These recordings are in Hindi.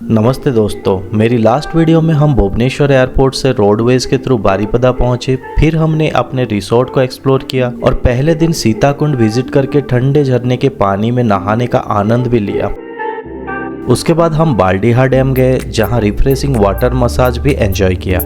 नमस्ते दोस्तों, मेरी लास्ट वीडियो में हम भुवनेश्वर एयरपोर्ट से रोडवेज के थ्रू बारीपदा पहुंचे। फिर हमने अपने रिसोर्ट को एक्सप्लोर किया और पहले दिन सीताकुंड विजिट करके ठंडे झरने के पानी में नहाने का आनंद भी लिया। उसके बाद हम बाल्डीहा डैम गए, जहां रिफ्रेशिंग वाटर मसाज भी एंजॉय किया।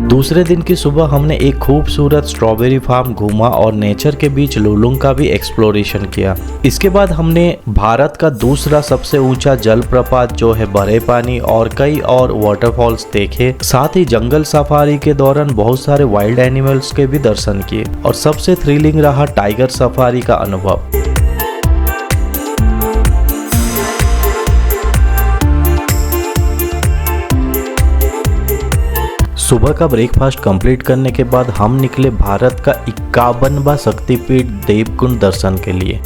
दूसरे दिन की सुबह हमने एक खूबसूरत स्ट्रॉबेरी फार्म घूमा और नेचर के बीच लुलुंग का भी एक्सप्लोरेशन किया। इसके बाद हमने भारत का दूसरा सबसे ऊंचा जलप्रपात जो है बड़े पानी और कई और वाटरफॉल्स देखे। साथ ही जंगल सफारी के दौरान बहुत सारे वाइल्ड एनिमल्स के भी दर्शन किए और सबसे थ्रिलिंग रहा टाइगर सफारी का अनुभव। सुबह का ब्रेकफास्ट कंप्लीट करने के बाद हम निकले भारत का 51वां शक्तिपीठ देवकुंड दर्शन के लिए।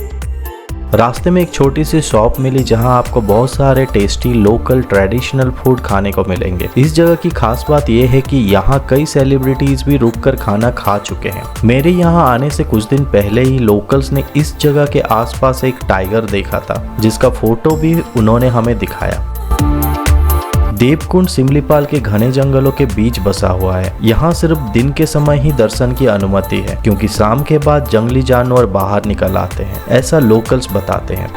रास्ते में एक छोटी सी शॉप मिली जहां आपको बहुत सारे टेस्टी लोकल ट्रेडिशनल फूड खाने को मिलेंगे। इस जगह की खास बात यह है कि यहां कई सेलिब्रिटीज भी रुककर खाना खा चुके हैं। मेरे यहां आने से कुछ दिन पहले ही लोकल्स ने इस जगह के आसपास एक टाइगर देखा था, जिसका फोटो भी उन्होंने हमें दिखाया। देवकुंड सिमलीपाल के घने जंगलों के बीच बसा हुआ है। यहाँ सिर्फ दिन के समय ही दर्शन की अनुमति है, क्योंकि शाम के बाद जंगली जानवर बाहर निकल आते हैं, ऐसा लोकल्स बताते हैं।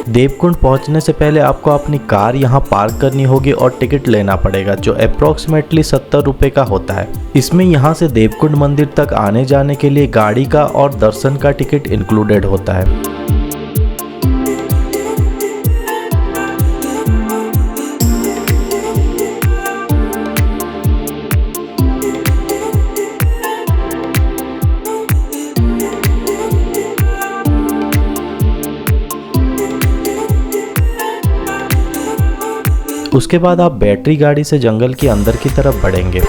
देवकुंड पहुंचने से पहले आपको अपनी कार यहां पार्क करनी होगी और टिकट लेना पड़ेगा, जो अप्रोक्सीमेटली 70 रुपए का होता है। इसमें यहां से देवकुंड मंदिर तक आने जाने के लिए गाड़ी का और दर्शन का टिकट इंक्लूडेड होता है। उसके बाद आप बैटरी गाड़ी से जंगल के अंदर की तरफ बढ़ेंगे।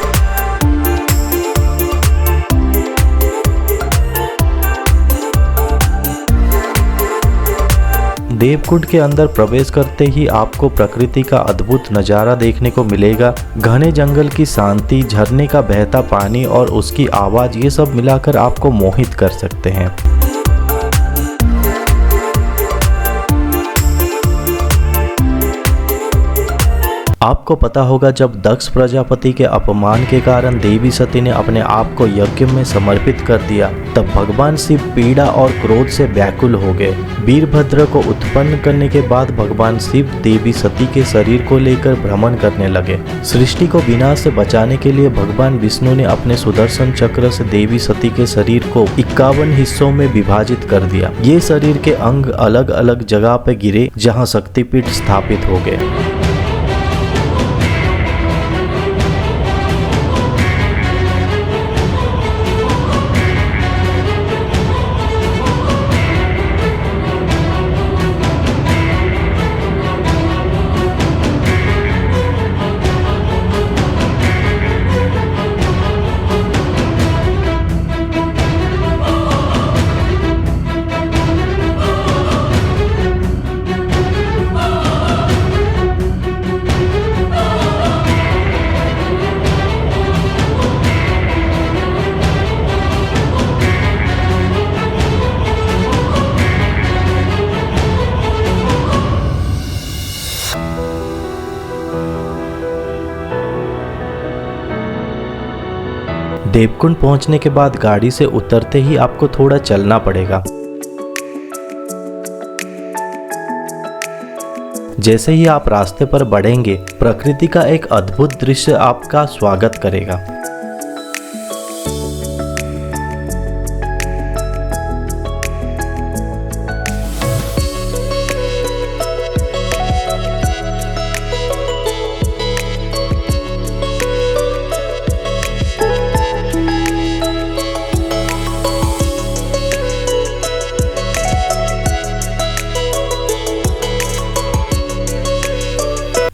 देवकुंड के अंदर प्रवेश करते ही आपको प्रकृति का अद्भुत नज़ारा देखने को मिलेगा। घने जंगल की शांति, झरने का बहता पानी और उसकी आवाज़, ये सब मिलाकर आपको मोहित कर सकते हैं। आपको पता होगा, जब दक्ष प्रजापति के अपमान के कारण देवी सती ने अपने आप को यज्ञ में समर्पित कर दिया, तब भगवान शिव पीड़ा और क्रोध से व्याकुल हो गए। वीरभद्र को उत्पन्न करने के बाद भगवान शिव देवी सती के शरीर को लेकर भ्रमण करने लगे। सृष्टि को विनाश से बचाने के लिए भगवान विष्णु ने अपने सुदर्शन चक्र से देवी सती के शरीर को 51 हिस्सों में विभाजित कर दिया। ये शरीर के अंग अलग अलग जगह पे गिरे, जहाँ शक्तिपीठ स्थापित हो गए। देवकुंड पहुंचने के बाद गाड़ी से उतरते ही आपको थोड़ा चलना पड़ेगा। जैसे ही आप रास्ते पर बढ़ेंगे, प्रकृति का एक अद्भुत दृश्य आपका स्वागत करेगा।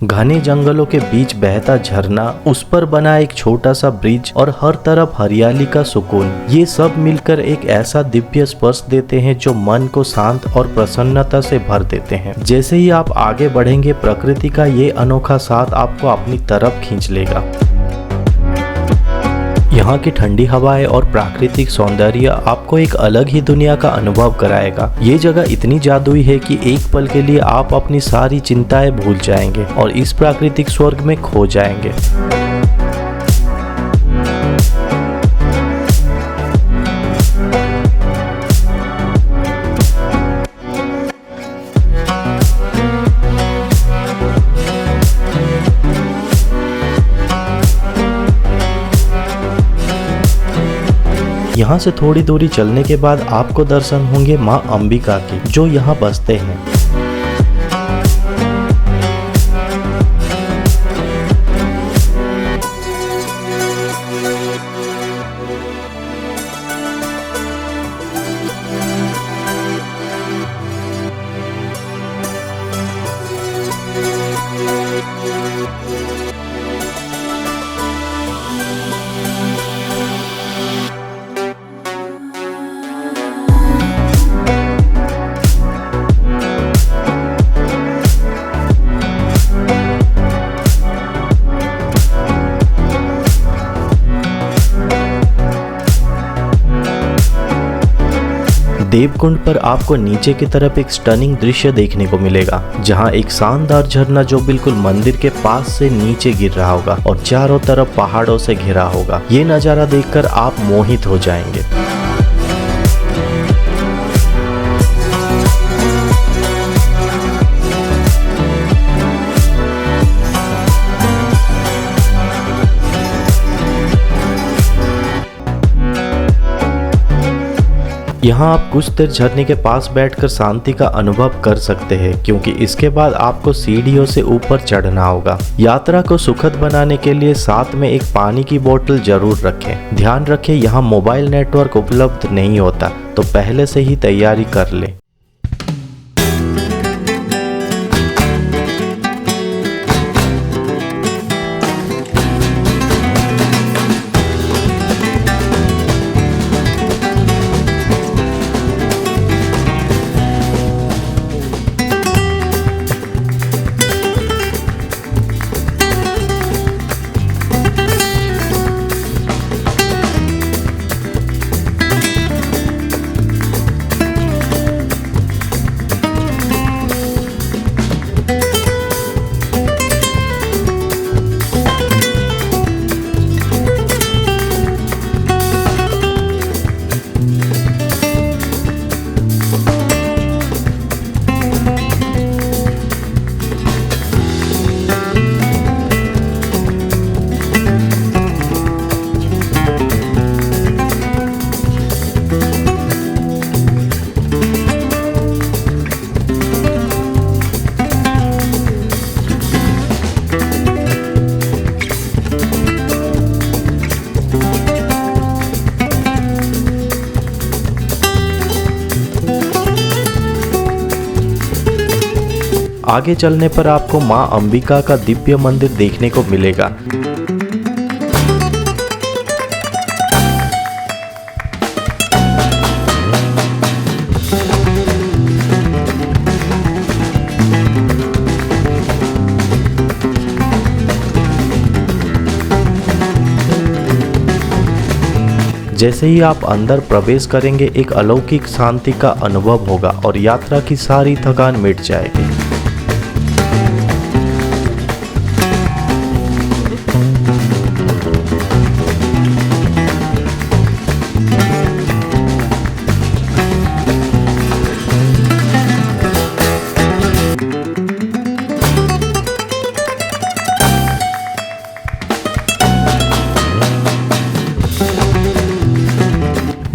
घने जंगलों के बीच बहता झरना, उस पर बना एक छोटा सा ब्रिज और हर तरफ हरियाली का सुकून, ये सब मिलकर एक ऐसा दिव्य स्पर्श देते हैं जो मन को शांत और प्रसन्नता से भर देते हैं। जैसे ही आप आगे बढ़ेंगे, प्रकृति का ये अनोखा साथ आपको अपनी तरफ खींच लेगा। यहाँ की ठंडी हवाएं और प्राकृतिक सौंदर्य आपको एक अलग ही दुनिया का अनुभव कराएगा। ये जगह इतनी जादुई है कि एक पल के लिए आप अपनी सारी चिंताएं भूल जाएंगे और इस प्राकृतिक स्वर्ग में खो जाएंगे। यहाँ से थोड़ी दूरी चलने के बाद आपको दर्शन होंगे माँ अंबिका के, जो यहाँ बसते हैं। देवकुंड पर आपको नीचे की तरफ एक स्टनिंग दृश्य देखने को मिलेगा, जहां एक शानदार झरना जो बिल्कुल मंदिर के पास से नीचे गिर रहा होगा और चारों तरफ पहाड़ों से घिरा होगा। ये नज़ारा देखकर आप मोहित हो जाएंगे। यहाँ आप कुछ देर झरने के पास बैठकर शांति का अनुभव कर सकते हैं, क्योंकि इसके बाद आपको सीढ़ियों से ऊपर चढ़ना होगा। यात्रा को सुखद बनाने के लिए साथ में एक पानी की बोतल जरूर रखें। ध्यान रखें, यहाँ मोबाइल नेटवर्क उपलब्ध नहीं होता, तो पहले से ही तैयारी कर लें। आगे चलने पर आपको माँ अंबिका का दिव्य मंदिर देखने को मिलेगा। जैसे ही आप अंदर प्रवेश करेंगे, एक अलौकिक शांति का अनुभव होगा और यात्रा की सारी थकान मिट जाएगी।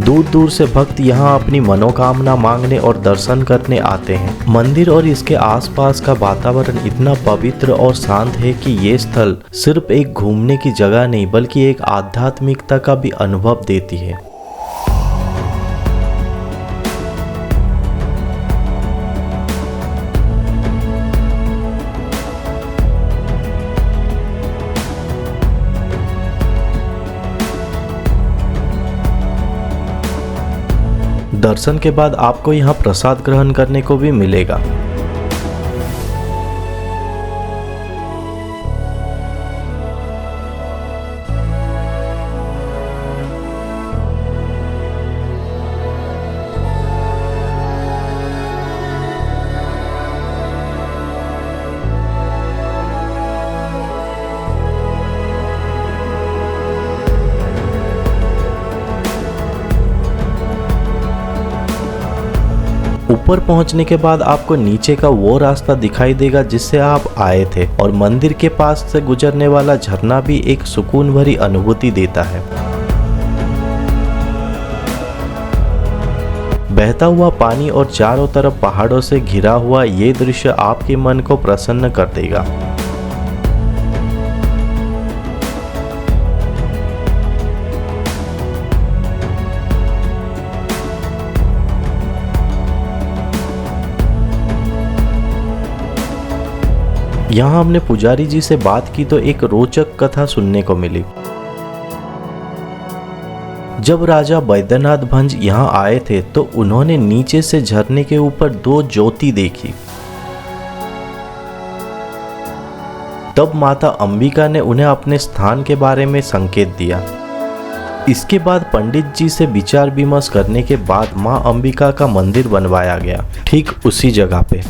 दूर दूर से भक्त यहाँ अपनी मनोकामना मांगने और दर्शन करने आते हैं। मंदिर और इसके आसपास का वातावरण इतना पवित्र और शांत है कि ये स्थल सिर्फ एक घूमने की जगह नहीं, बल्कि एक आध्यात्मिकता का भी अनुभव देती है। दर्शन के बाद आपको यहाँ प्रसाद ग्रहण करने को भी मिलेगा। ऊपर पहुंचने के बाद आपको नीचे का वो रास्ता दिखाई देगा जिससे आप आए थे, और मंदिर के पास से गुजरने वाला झरना भी एक सुकून भरी अनुभूति देता है। बहता हुआ पानी और चारों तरफ पहाड़ों से घिरा हुआ ये दृश्य आपके मन को प्रसन्न कर देगा। यहाँ हमने पुजारी जी से बात की तो एक रोचक कथा सुनने को मिली। जब राजा बैद्यनाथ भंज यहाँ आए थे तो उन्होंने नीचे से झरने के ऊपर 2 ज्योति देखी। तब माता अंबिका ने उन्हें अपने स्थान के बारे में संकेत दिया। इसके बाद पंडित जी से विचार विमर्श करने के बाद मां अंबिका का मंदिर बनवाया गया, ठीक उसी जगह पे।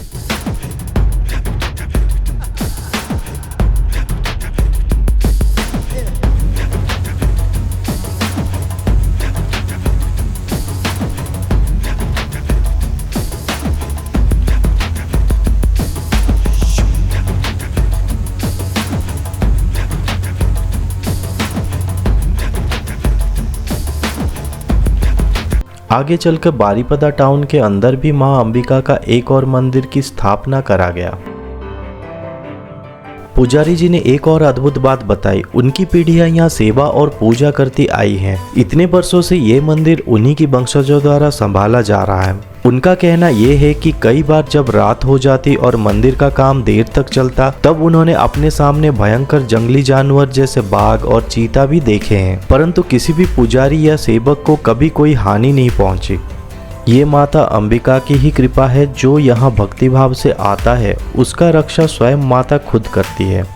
आगे चलकर बारीपदा टाउन के अंदर भी मां अंबिका का एक और मंदिर की स्थापना करा गया। पुजारी जी ने एक और अद्भुत बात बताई। उनकी पीढ़ियां यहाँ सेवा और पूजा करती आई हैं। इतने वर्षों से ये मंदिर उन्हीं की वंशजों द्वारा संभाला जा रहा है। उनका कहना ये है कि कई बार जब रात हो जाती और मंदिर का काम देर तक चलता, तब उन्होंने अपने सामने भयंकर जंगली जानवर जैसे बाघ और चीता भी देखे हैं, परंतु किसी भी पुजारी या सेवक को कभी कोई हानि नहीं पहुंची। ये माता अंबिका की ही कृपा है। जो यहाँ भक्तिभाव से आता है उसका रक्षा स्वयं माता खुद करती है।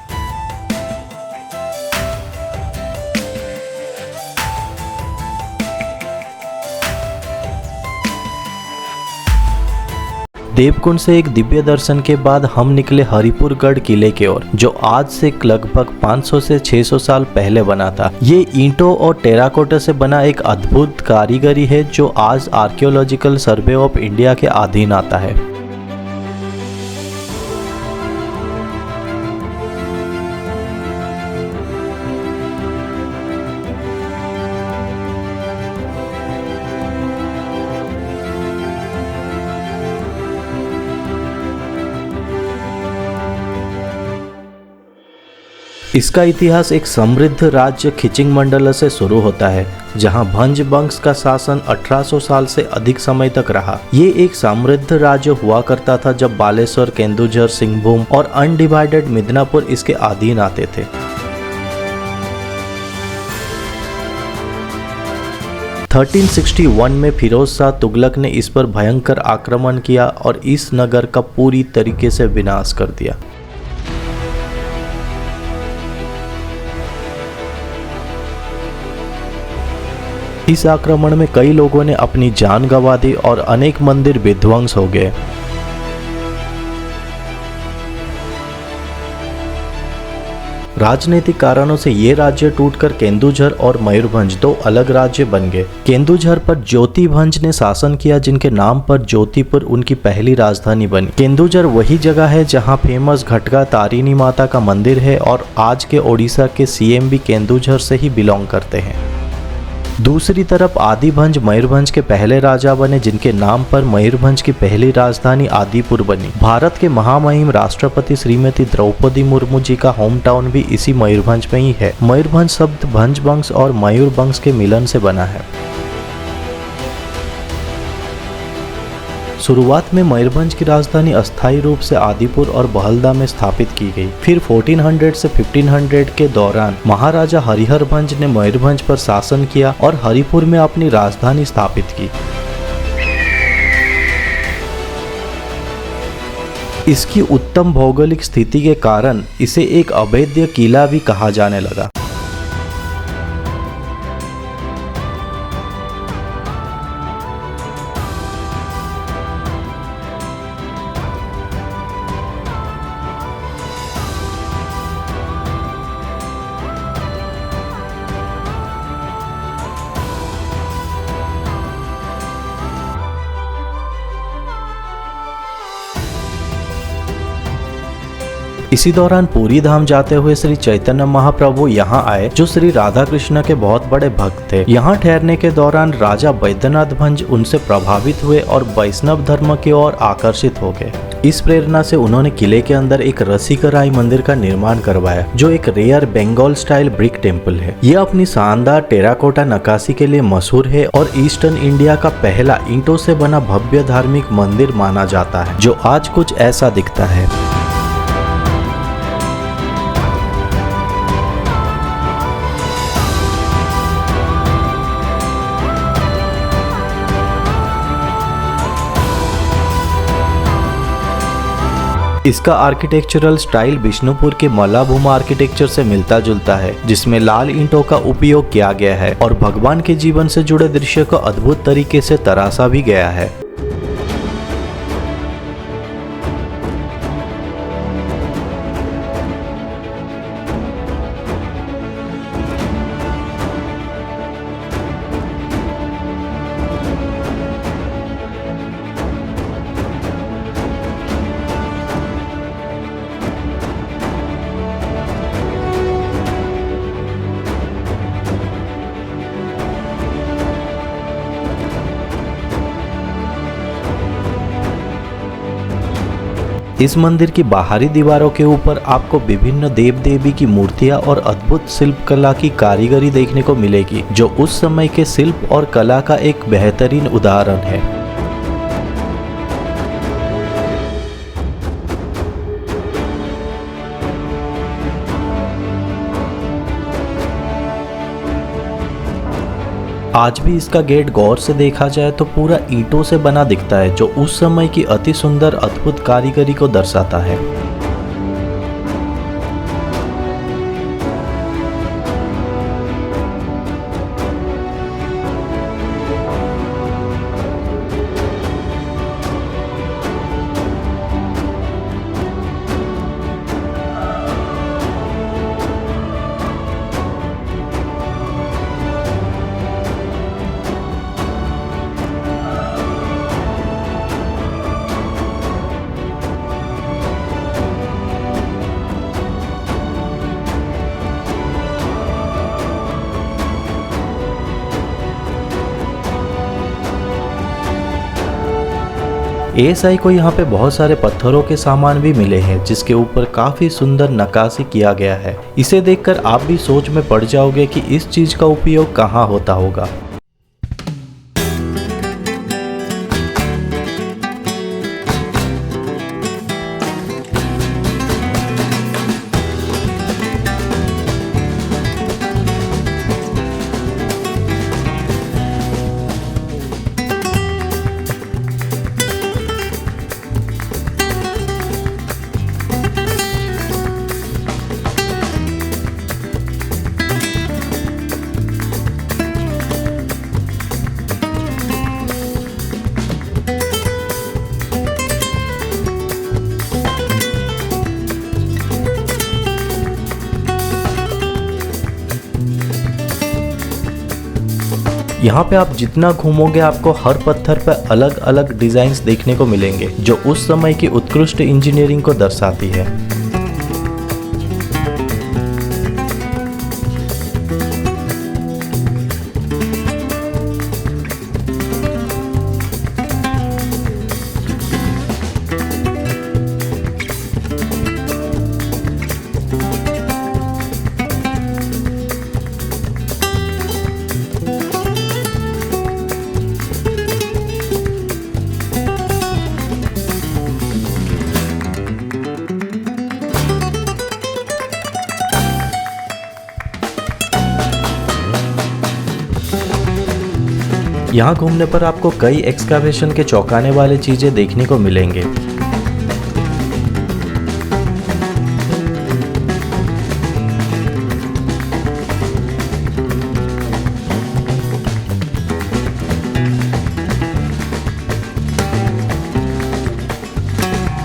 देवकुंड से एक दिव्य दर्शन के बाद हम निकले हरिपुरगढ़ किले की ओर, जो आज से लगभग 500 से 600 साल पहले बना था। ये ईंटों और टेराकोटा से बना एक अद्भुत कारीगरी है जो आज आर्कियोलॉजिकल सर्वे ऑफ इंडिया के अधीन आता है। इसका इतिहास एक समृद्ध राज्य खिचिंग मंडल से शुरू होता है, जहां भंज वंश का शासन 1800 साल से अधिक समय तक रहा। ये एक समृद्ध राज्य हुआ करता था जब बालेश्वर, केंदुझर, सिंहभूम और अनडिवाइडेड मिदनापुर इसके अधीन आते थे। 1361 में फिरोज शाह तुगलक ने इस पर भयंकर आक्रमण किया और इस नगर का पूरी तरीके से विनाश कर दिया। इस आक्रमण में कई लोगों ने अपनी जान गंवा दी और अनेक मंदिर विध्वंस हो गए। राजनीतिक कारणों से ये राज्य टूटकर केंदुझर और मयूरभंज 2 अलग राज्य बन गए। केंदुझर पर ज्योतिभंज ने शासन किया, जिनके नाम पर ज्योतिपुर उनकी पहली राजधानी बनी। केंदुझर वही जगह है जहां फेमस घटगा तारिणी माता का मंदिर है और आज के ओडिशा के सीएम भी केंदुझर से ही बिलोंग करते हैं। दूसरी तरफ आदिभंज मयूरभंज के पहले राजा बने, जिनके नाम पर मयूरभंज की पहली राजधानी आदिपुर बनी। भारत के महामहिम राष्ट्रपति श्रीमती द्रौपदी मुर्मू जी का होम टाउन भी इसी मयूरभंज में ही है। मयूरभंज शब्द भंज वंश और मयूर वंश के मिलन से बना है। शुरुआत में मयूरभंज की राजधानी अस्थायी रूप से आदिपुर और बहलदा में स्थापित की गई। फिर 1400 से 1500 के दौरान महाराजा हरिहरभंज ने मयूरभंज पर शासन किया और हरिपुर में अपनी राजधानी स्थापित की। इसकी उत्तम भौगोलिक स्थिति के कारण इसे एक अभेद्य किला भी कहा जाने लगा। इसी दौरान पूरी धाम जाते हुए श्री चैतन्य महाप्रभु यहाँ आए, जो श्री राधा कृष्ण के बहुत बड़े भक्त थे। यहाँ ठहरने के दौरान राजा बैद्यनाथ भंज उनसे प्रभावित हुए और वैष्णव धर्म की ओर आकर्षित हो गए। इस प्रेरणा से उन्होंने किले के अंदर एक रसिकराय मंदिर का निर्माण करवाया, जो एक rare Bengal style brick temple है। यह अपनी शानदार टेराकोटा नक्काशी के लिए मशहूर है और ईस्टर्न इंडिया का पहला ईंटों से बना भव्य धार्मिक मंदिर माना जाता है, जो आज कुछ ऐसा दिखता है। इसका आर्किटेक्चरल स्टाइल विष्णुपुर के मल्लाभूमा आर्किटेक्चर से मिलता जुलता है, जिसमें लाल ईंटों का उपयोग किया गया है और भगवान के जीवन से जुड़े दृश्य को अद्भुत तरीके से तराशा भी गया है। इस मंदिर की बाहरी दीवारों के ऊपर आपको विभिन्न देव देवी की मूर्तियां और अद्भुत शिल्पकला की कारीगरी देखने को मिलेगी, जो उस समय के शिल्प और कला का एक बेहतरीन उदाहरण है। आज भी इसका गेट गौर से देखा जाए तो पूरा ईंटों से बना दिखता है, जो उस समय की अति सुंदर अद्भुत कारीगरी को दर्शाता है। एएसआई को यहाँ पे बहुत सारे पत्थरों के सामान भी मिले हैं, जिसके ऊपर काफी सुंदर नक्काशी किया गया है। इसे देखकर आप भी सोच में पड़ जाओगे कि इस चीज का उपयोग कहाँ होता होगा। यहाँ पे आप जितना घूमोगे आपको हर पत्थर पर अलग अलग डिजाइन्स देखने को मिलेंगे, जो उस समय की उत्कृष्ट इंजीनियरिंग को दर्शाती है। यहाँ घूमने पर आपको कई एक्सकावेशन के चौंकाने वाले चीजें देखने को मिलेंगे।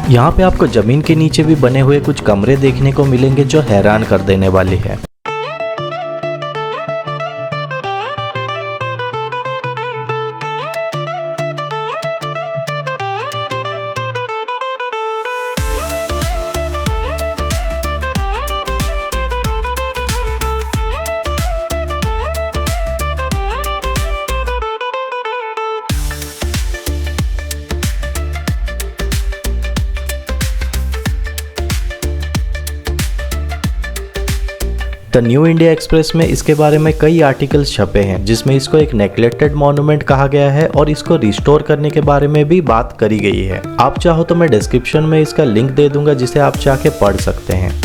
यहाँ पे आपको जमीन के नीचे भी बने हुए कुछ कमरे देखने को मिलेंगे जो हैरान कर देने वाले हैं। द न्यू इंडिया एक्सप्रेस में इसके बारे में कई आर्टिकल्स छपे हैं जिसमें इसको एक नेग्लेक्टेड मॉन्यूमेंट कहा गया है और इसको रिस्टोर करने के बारे में भी बात करी गई है। आप चाहो तो मैं डिस्क्रिप्शन में इसका लिंक दे दूंगा जिसे आप जाके पढ़ सकते हैं।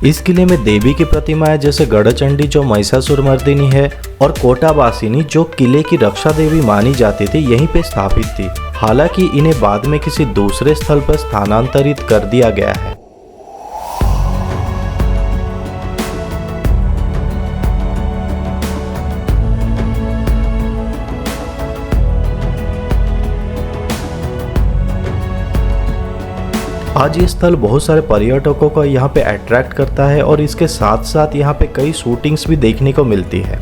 इस किले में देवी की प्रतिमाएं जैसे गढ़चंडी जो महिषासुरमर्दिनी है और कोटावासिनी जो किले की रक्षा देवी मानी जाती थी यहीं पे स्थापित थी। हालांकि इन्हें बाद में किसी दूसरे स्थल पर स्थानांतरित कर दिया गया है। आज ये स्थल बहुत सारे पर्यटकों को यहाँ पे अट्रैक्ट करता है और इसके साथ साथ यहाँ पे कई शूटिंग्स भी देखने को मिलती है।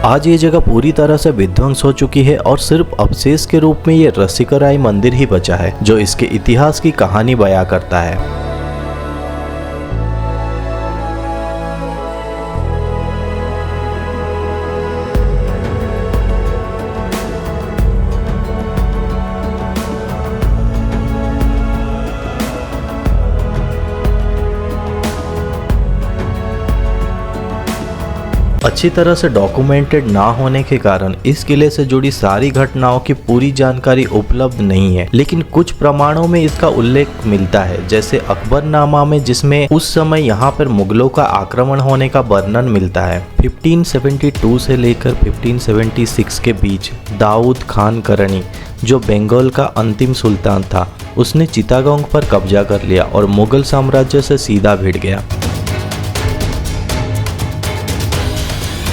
आज ये जगह पूरी तरह से विध्वंस हो चुकी है और सिर्फ अवशेष के रूप में ये रसिकराई मंदिर ही बचा है जो इसके इतिहास की कहानी बयां करता है। अच्छी तरह से डॉक्यूमेंटेड ना होने के कारण इस किले से जुड़ी सारी घटनाओं की पूरी जानकारी उपलब्ध नहीं है, लेकिन कुछ प्रमाणों में इसका उल्लेख मिलता है, जैसे अकबरनामा में जिसमें उस समय यहाँ पर मुगलों का आक्रमण होने का वर्णन मिलता है। 1572 से लेकर 1576 के बीच दाऊद खान करनी जो बंगाल का अंतिम सुल्तान था, उसने चिटागोंग पर कब्जा कर लिया और मुगल साम्राज्य से सीधा भिड़ गया।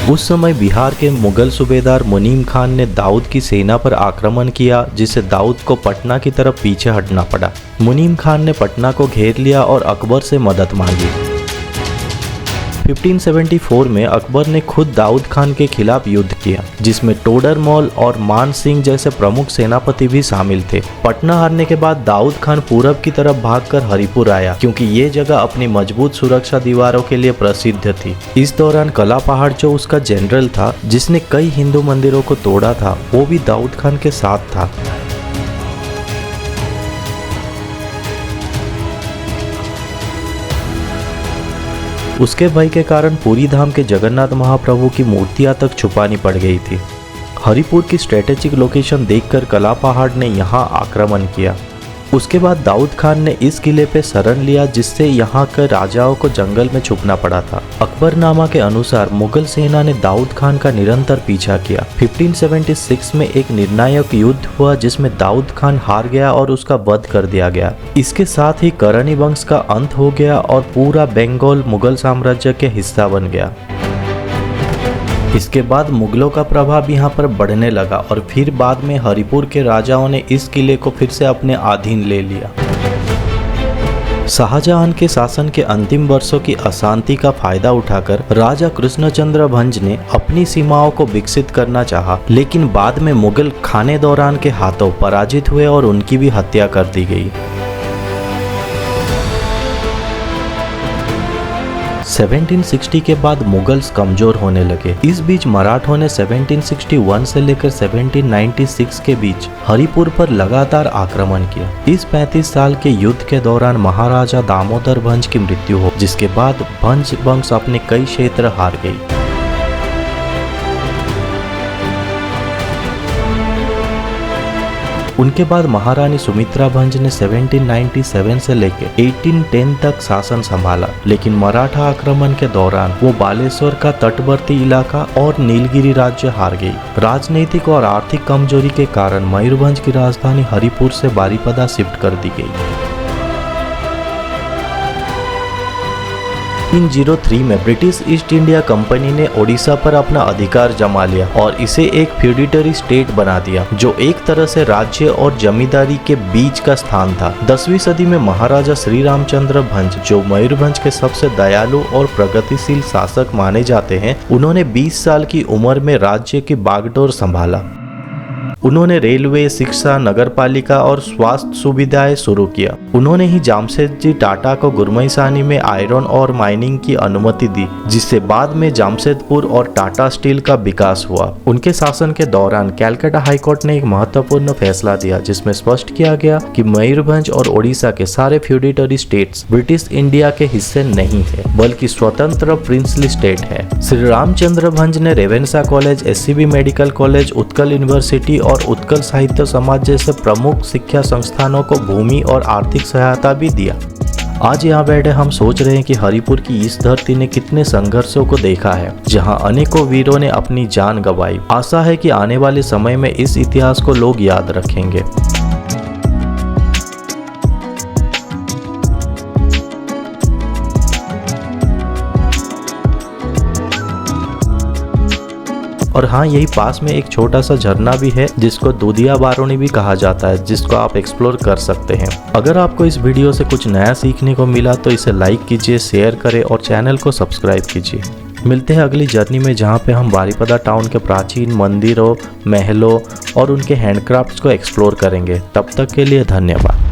उस समय बिहार के मुगल सूबेदार मुनीम खान ने दाऊद की सेना पर आक्रमण किया, जिससे दाऊद को पटना की तरफ पीछे हटना पड़ा। मुनीम खान ने पटना को घेर लिया और अकबर से मदद मांगी। 1574 में अकबर ने खुद दाऊद खान के खिलाफ युद्ध किया, जिसमें टोडरमल और मान सिंह जैसे प्रमुख सेनापति भी शामिल थे। पटना हारने के बाद दाऊद खान पूरब की तरफ भागकर हरिपुर आया, क्योंकि ये जगह अपनी मजबूत सुरक्षा दीवारों के लिए प्रसिद्ध थी। इस दौरान कला पहाड़ जो उसका जनरल था, जिसने कई हिंदू मंदिरों को तोड़ा था, वो भी दाऊद खान के साथ था। उसके भय के कारण पुरी धाम के जगन्नाथ महाप्रभु की मूर्तियां तक छुपानी पड़ गई थी। हरिपुर की स्ट्रेटेजिक लोकेशन देखकर कला पहाड़ ने यहां आक्रमण किया। उसके बाद दाऊद खान ने इस किले पे शरण लिया, जिससे यहाँ के राजाओं को जंगल में छुपना पड़ा था। अकबरनामा के अनुसार मुगल सेना ने दाऊद खान का निरंतर पीछा किया। 1576 में एक निर्णायक युद्ध हुआ जिसमें दाऊद खान हार गया और उसका वध कर दिया गया। इसके साथ ही करनी वंश का अंत हो गया और पूरा बंगाल मुगल साम्राज्य के हिस्सा बन गया। इसके बाद मुगलों का प्रभाव यहाँ पर बढ़ने लगा और फिर बाद में हरिपुर के राजाओं ने इस किले को फिर से अपने अधीन ले लिया। शाहजहां के शासन के अंतिम वर्षों की अशांति का फायदा उठाकर राजा कृष्णचंद्र भंज ने अपनी सीमाओं को विकसित करना चाहा, लेकिन बाद में मुगल खाने दौरान के हाथों पराजित हुए और उनकी भी हत्या कर दी गई। 1760 के बाद मुगल्स कमजोर होने लगे। इस बीच मराठों ने 1761 से लेकर 1796 के बीच हरिपुर पर लगातार आक्रमण किया। इस 35 साल के युद्ध के दौरान महाराजा दामोदर भंज की मृत्यु हो, जिसके बाद भंज वंश अपने कई क्षेत्र हार गई। उनके बाद महारानी सुमित्रा भंज ने 1797 से लेकर 1810 तक शासन संभाला, लेकिन मराठा आक्रमण के दौरान वो बालेश्वर का तटवर्ती इलाका और नीलगिरी राज्य हार गई। राजनीतिक और आर्थिक कमजोरी के कारण मयूरभंज की राजधानी हरिपुर से बारीपदा शिफ्ट कर दी गई। 1803 में ब्रिटिश ईस्ट इंडिया कंपनी ने ओडिशा पर अपना अधिकार जमा लिया और इसे एक फ्यूडिटरी स्टेट बना दिया, जो एक तरह से राज्य और जमींदारी के बीच का स्थान था। 10वीं सदी में महाराजा श्री रामचंद्र भंज, जो मयूरभंज के सबसे दयालु और प्रगतिशील शासक माने जाते हैं, उन्होंने 20 साल की उम्र में राज्य की बागडोर संभाला। उन्होंने रेलवे, शिक्षा, नगरपालिका और स्वास्थ्य सुविधाएं शुरू किया। उन्होंने ही जामशेदजी टाटा को गुरमईसानी में आयरन और माइनिंग की अनुमति दी, जिससे बाद में जामशेदपुर और टाटा स्टील का विकास हुआ। उनके शासन के दौरान कलकत्ता हाईकोर्ट ने एक महत्वपूर्ण फैसला दिया, जिसमें स्पष्ट किया गया कि मयूरभंज और ओडिशा के सारे फ्यूडिटरी स्टेट्स ब्रिटिश इंडिया के हिस्से नहीं है, बल्कि स्वतंत्र प्रिंसली स्टेट है। श्री रामचंद्र भंज ने Ravenshaw college, SCB medical college, Utkal university और उत्कल साहित्य समाज जैसे प्रमुख शिक्षा संस्थानों को भूमि और आर्थिक सहायता भी दिया। आज यहाँ बैठे हम सोच रहे हैं कि हरिपुर की इस धरती ने कितने संघर्षों को देखा है, जहाँ अनेकों वीरों ने अपनी जान गंवाई। आशा है कि आने वाले समय में इस इतिहास को लोग याद रखेंगे। और हाँ, यही पास में एक छोटा सा झरना भी है, जिसको दूधिया बारूनी भी कहा जाता है, जिसको आप एक्सप्लोर कर सकते हैं। अगर आपको इस वीडियो से कुछ नया सीखने को मिला तो इसे लाइक कीजिए, शेयर करें और चैनल को सब्सक्राइब कीजिए। मिलते हैं अगली जर्नी में, जहाँ पे हम बारीपदा टाउन के प्राचीन मंदिरों, महलों और उनके हैंडक्राफ्ट्स को एक्सप्लोर करेंगे। तब तक के लिए धन्यवाद।